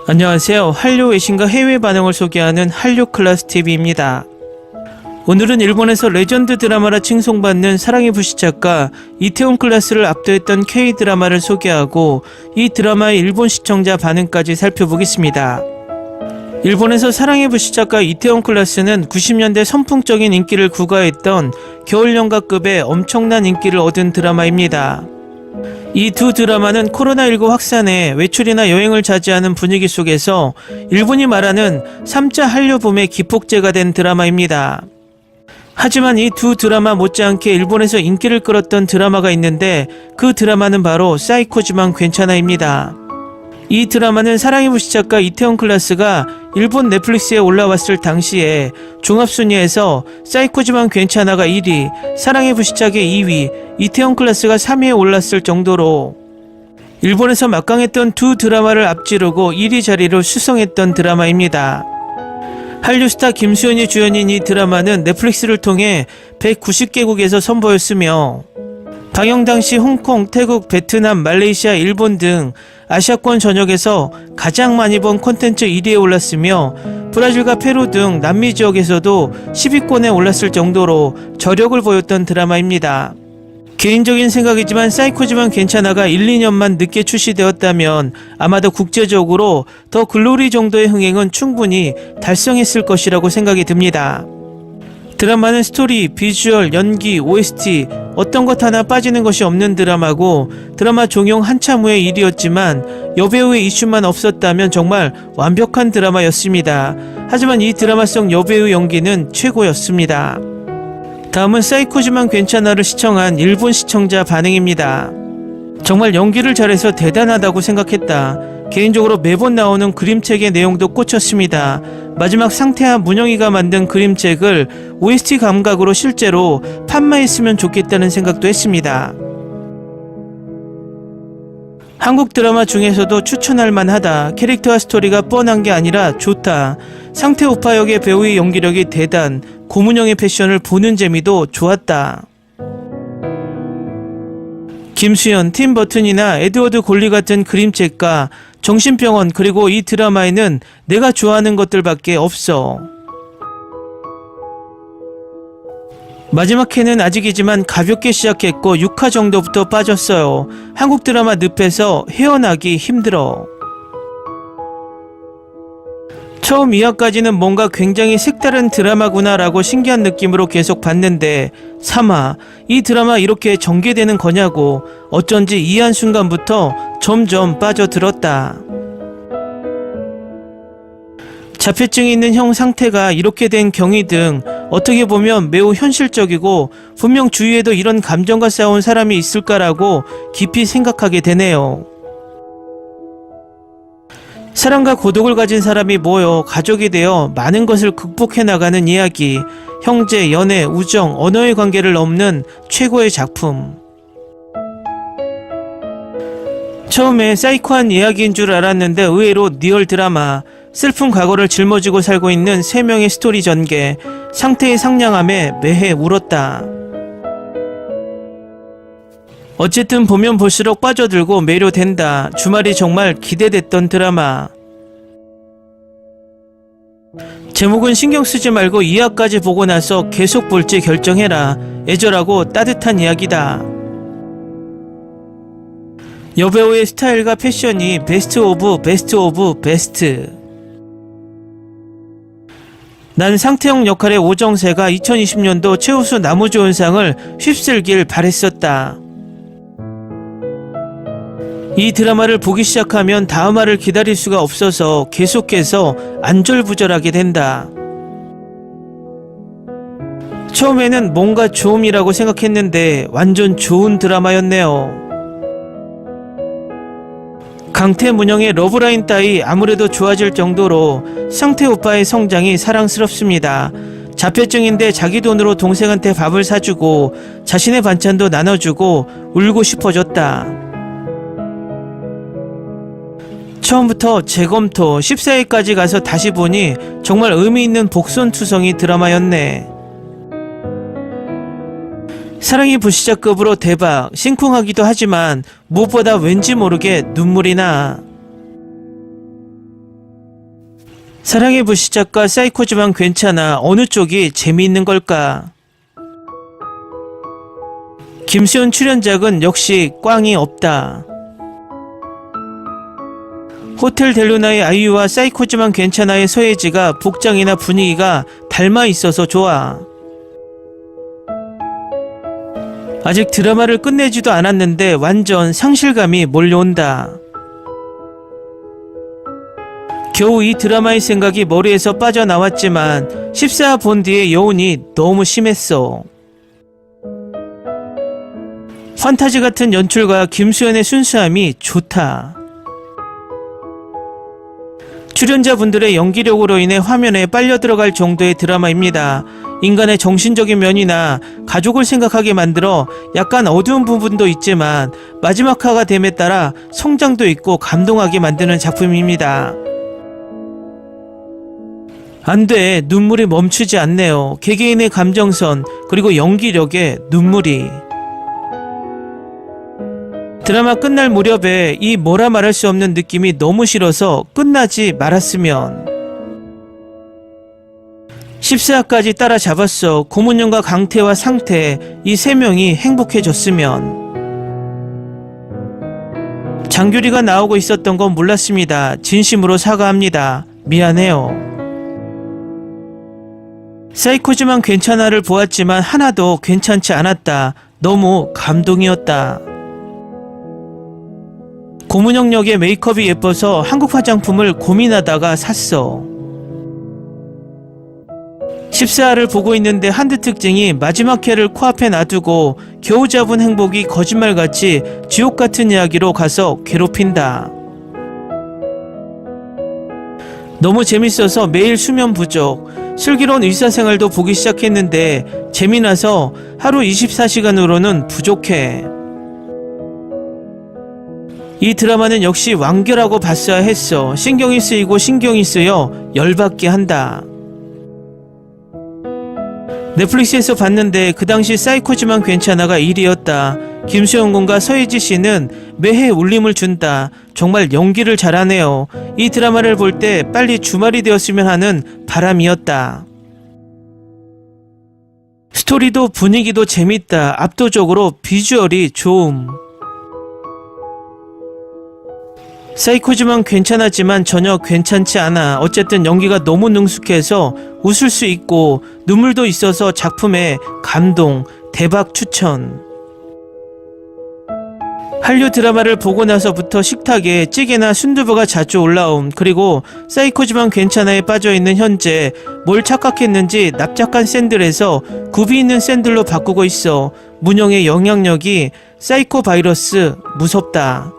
안녕하세요. 한류 외신과 해외 반응을 소개하는 한류클래스TV입니다. 오늘은 일본에서 레전드 드라마라 칭송받는 사랑의 불시착과 이태원 클라스를 압도했던 K-드라마를 소개하고 이 드라마의 일본 시청자 반응까지 살펴보겠습니다. 일본에서 사랑의 불시착과 이태원 클라스는 90년대 선풍적인 인기를 구가했던 겨울연가급의 엄청난 인기를 얻은 드라마입니다. 이 두 드라마는 코로나19 확산에 외출이나 여행을 자제하는 분위기 속에서 일본이 말하는 3자 한류붐의 기폭제가 된 드라마입니다. 하지만 이 두 드라마 못지않게 일본에서 인기를 끌었던 드라마가 있는데 그 드라마는 바로 사이코지만 괜찮아입니다. 이 드라마는 사랑의 불시착과 이태원 클라스가 일본 넷플릭스에 올라왔을 당시에 종합순위에서 사이코지만 괜찮아가 1위, 사랑의 불시착의 2위, 이태원 클라스가 3위에 올랐을 정도로 일본에서 막강했던 두 드라마를 앞지르고 1위 자리를 수성했던 드라마입니다. 한류 스타 김수현이 주연인 이 드라마는 넷플릭스를 통해 190개국에서 선보였으며 방영 당시 홍콩, 태국, 베트남, 말레이시아, 일본 등 아시아권 전역에서 가장 많이 본 콘텐츠 1위에 올랐으며 브라질과 페루 등 남미 지역에서도 10위권에 올랐을 정도로 저력을 보였던 드라마입니다. 개인적인 생각이지만 사이코지만 괜찮아가 1, 2년만 늦게 출시되었다면 아마도 국제적으로 더 글로리 정도의 흥행은 충분히 달성했을 것이라고 생각이 듭니다. 드라마는 스토리, 비주얼, 연기, OST 어떤 것 하나 빠지는 것이 없는 드라마고 드라마 종영 한참 후의 일이었지만 여배우의 이슈만 없었다면 정말 완벽한 드라마였습니다. 하지만 이 드라마 속 여배우 연기는 최고였습니다. 다음은 사이코지만 괜찮아를 시청한 일본 시청자 반응입니다. 정말 연기를 잘해서 대단하다고 생각했다. 개인적으로 매번 나오는 그림책의 내용도 꽂혔습니다. 마지막 상태와 문영이가 만든 그림책을 OST 감각으로 실제로 판매했으면 좋겠다는 생각도 했습니다. 한국 드라마 중에서도 추천할 만하다. 캐릭터와 스토리가 뻔한 게 아니라 좋다. 상태 오빠 역의 배우의 연기력이 대단. 고문영의 패션을 보는 재미도 좋았다. 김수현, 팀 버튼이나 에드워드 골리 같은 그림책과 정신병원 그리고 이 드라마에는 내가 좋아하는 것들밖에 없어. 마지막 회는 아직이지만 가볍게 시작했고 6화 정도부터 빠졌어요. 한국 드라마 늪에서 헤어나기 힘들어. 처음 2화까지는 뭔가 굉장히 색다른 드라마구나 라고 신기한 느낌으로 계속 봤는데 3화, 이 드라마 이렇게 전개되는 거냐고 어쩐지 2화 순간부터 점점 빠져들었다. 자폐증이 있는 형 상태가 이렇게 된 경위 등 어떻게 보면 매우 현실적이고 분명 주위에도 이런 감정과 싸운 사람이 있을까라고 깊이 생각하게 되네요. 사랑과 고독을 가진 사람이 모여 가족이 되어 많은 것을 극복해 나가는 이야기, 형제, 연애, 우정, 언어의 관계를 넘는 최고의 작품. 처음에 사이코한 이야기인 줄 알았는데 의외로 리얼 드라마, 슬픈 과거를 짊어지고 살고 있는 3명의 스토리 전개, 상태의 상냥함에 매해 울었다. 어쨌든 보면 볼수록 빠져들고 매료된다. 주말이 정말 기대됐던 드라마. 제목은 신경 쓰지 말고 2화까지 보고 나서 계속 볼지 결정해라. 애절하고 따뜻한 이야기다. 여배우의 스타일과 패션이 베스트 오브 베스트 오브 베스트. 난 상태형 역할의 오정세가 2020년도 최우수 나무조연상을 휩쓸길 바랬었다. 이 드라마를 보기 시작하면 다음화를 기다릴 수가 없어서 계속해서 안절부절하게 된다. 처음에는 뭔가 좋음이라고 생각했는데 완전 좋은 드라마였네요. 강태 문영의 러브라인 따위 아무래도 좋아질 정도로 상태 오빠의 성장이 사랑스럽습니다. 자폐증인데 자기 돈으로 동생한테 밥을 사주고 자신의 반찬도 나눠주고 울고 싶어졌다. 처음부터 재검토 14회까지 가서 다시 보니 정말 의미있는 복선투성이 드라마였네. 사랑의 불시착급으로 대박, 심쿵하기도 하지만 무엇보다 왠지 모르게 눈물이 나. 사랑의 불시착과 사이코지만 괜찮아 어느 쪽이 재미있는 걸까? 김수현 출연작은 역시 꽝이 없다. 호텔 델루나의 아이유와 사이코지만 괜찮아의 서예지가 복장이나 분위기가 닮아 있어서 좋아. 아직 드라마를 끝내지도 않았는데 완전 상실감이 몰려온다. 겨우 이 드라마의 생각이 머리에서 빠져나왔지만 14화 본 뒤에 여운이 너무 심했어. 판타지 같은 연출과 김수현의 순수함이 좋다. 출연자분들의 연기력으로 인해 화면에 빨려 들어갈 정도의 드라마입니다. 인간의 정신적인 면이나 가족을 생각하게 만들어 약간 어두운 부분도 있지만 마지막 화가 됨에 따라 성장도 있고 감동하게 만드는 작품입니다. 안 돼. 눈물이 멈추지 않네요. 개개인의 감정선 그리고 연기력에 눈물이. 드라마 끝날 무렵에 이 뭐라 말할 수 없는 느낌이 너무 싫어서 끝나지 말았으면. 14화까지 따라잡았어. 고문영과 강태와 상태 이 세 명이 행복해졌으면. 장규리가 나오고 있었던 건 몰랐습니다. 진심으로 사과합니다. 미안해요. 사이코지만 괜찮아를 보았지만 하나도 괜찮지 않았다. 너무 감동이었다. 고문영 역의 메이크업이 예뻐서 한국 화장품을 고민하다가 샀어. 14화를 보고 있는데 한드 특징이 마지막 회를 코앞에 놔두고 겨우 잡은 행복이 거짓말같이 지옥 같은 이야기로 가서 괴롭힌다. 너무 재밌어서 매일 수면 부족. 슬기로운 의사생활도 보기 시작했는데 재미나서 하루 24시간으로는 부족해. 이 드라마는 역시 완결하고 봤어야 했어. 신경이 쓰이고 신경이 쓰여 열받게 한다. 넷플릭스에서 봤는데 그 당시 사이코지만 괜찮아가 1위였다. 김수영 군과 서예지 씨는 매해 울림을 준다. 정말 연기를 잘하네요. 이 드라마를 볼 때 빨리 주말이 되었으면 하는 바람이었다. 스토리도 분위기도 재밌다. 압도적으로 비주얼이 좋음. 사이코지만 괜찮았지만 전혀 괜찮지 않아. 어쨌든 연기가 너무 능숙해서 웃을 수 있고 눈물도 있어서 작품에 감동, 대박 추천. 한류 드라마를 보고 나서부터 식탁에 찌개나 순두부가 자주 올라옴. 그리고 사이코지만 괜찮아에 빠져있는 현재 뭘 착각했는지 납작한 샌들에서 굽이 있는 샌들로 바꾸고 있어. 문영의 영향력이 사이코 바이러스 무섭다.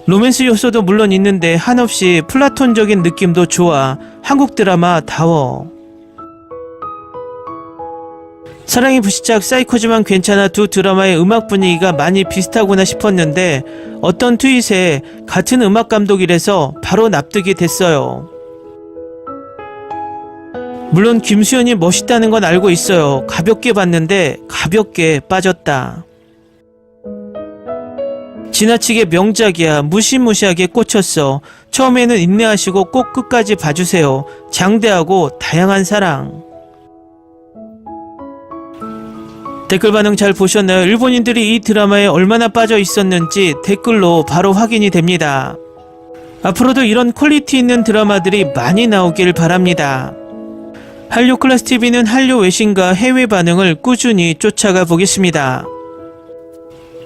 로맨스 요소도 물론 있는데 한없이 플라톤적인 느낌도 좋아. 한국 드라마 다워. 사랑의 불시착 사이코지만 괜찮아 두 드라마의 음악 분위기가 많이 비슷하구나 싶었는데 어떤 트윗에 같은 음악 감독이라서 바로 납득이 됐어요. 물론 김수현이 멋있다는 건 알고 있어요. 가볍게 봤는데 가볍게 빠졌다. 지나치게 명작이야. 무시무시하게 꽂혔어. 처음에는 인내하시고 꼭 끝까지 봐주세요. 장대하고 다양한 사랑. 댓글 반응 잘 보셨나요? 일본인들이 이 드라마에 얼마나 빠져 있었는지 댓글로 바로 확인이 됩니다. 앞으로도 이런 퀄리티 있는 드라마들이 많이 나오길 바랍니다. 한류 클래스 TV는 한류 외신과 해외 반응을 꾸준히 쫓아가 보겠습니다.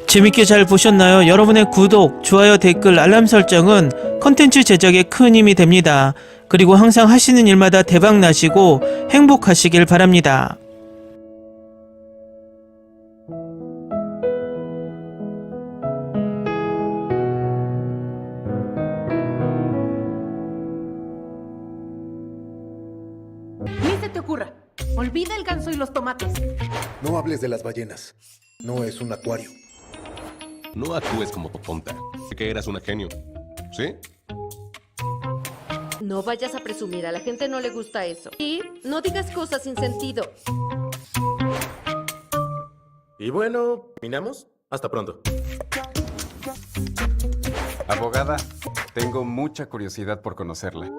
재밌게 잘 보셨나요? 여러분의 구독, 좋아요, 댓글, 알람 설정은 컨텐츠 제작에 큰 힘이 됩니다. 그리고 항상 하시는 일마다 대박 나시고 행복하시길 바랍니다. Ni se te ocurra. Olvida el ganso y los tomates. No hables de las ballenas. No es un acuario. No actúes como tonta. Que eras una genio. ¿Sí? No vayas a presumir, a la gente no le gusta eso. Y no digas cosas sin sentido. Y bueno, ¿terminamos? Hasta pronto. Abogada, tengo mucha curiosidad por conocerla.